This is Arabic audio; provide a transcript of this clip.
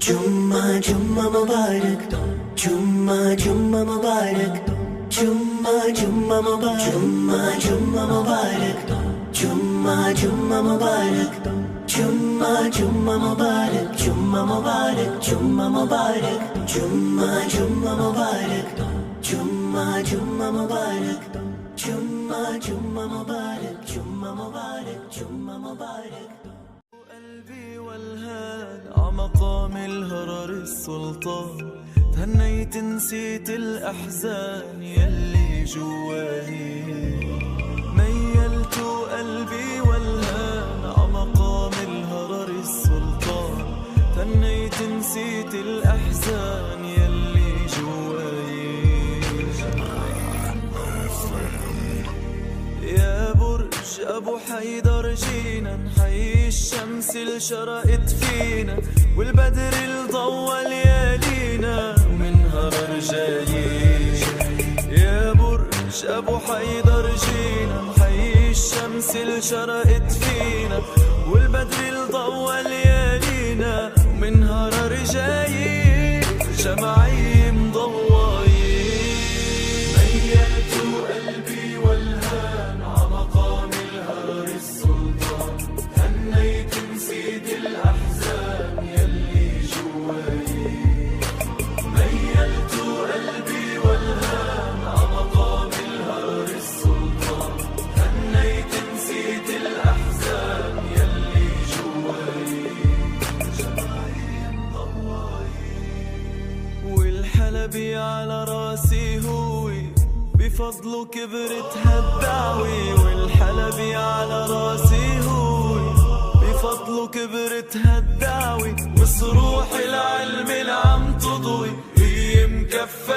जुम्मा जुम्मा मुबारक, जुम्मा जुम्मा मुबारक, जुम्मा जुम्मा मुबारक, जुम्मा जुम्मा मुबारक, जुम्मा जुम्मा मुबारक, जुम्मा जुम्मा मुबारक, जुम्मा मुबारक, जुम्मा मुबारक, जुम्मा जुम्मा मुबारक, जुम्मा जुम्मा मुबारक, जुम्मा जुम्मा मुबारक, जुम्मा मुबारक, जुम्मा मुबारक. قلبي والهان عمقام الهرر السلطان، تهنيت نسيت الأحزان يلي جواهي، ميلت قلبي والهان عمقام الهرر السلطان، تهنيت نسيت الأحزان يلي جواهي. يا برج أبو حيدر جينا نحيي الشمس اللي شرقت فينا، والبدر اللي ضوى ليالينا ومنها رجالي. يا برج أبو حيدر جينا نحيي الشمس اللي شرقت فينا، والبدر اللي ضوى ليالينا ومنها رجالي. جمعي مضوي ميلت قلبي والهان عمقام الهرر السلطان، هنيت نسيت الأحزان يلي جواي. ميلت قلبي والهان عمقام الهرر السلطان، هنيت نسيت الأحزان يلي جواي. جمعي مضوي والحلبي على راسي هوي، بفضله كبرت هالدعوي. والحلبي على راسي هوي، بفضله كبرت هالدعوي. وصروح العلم اللي عم تضوي هي مكفى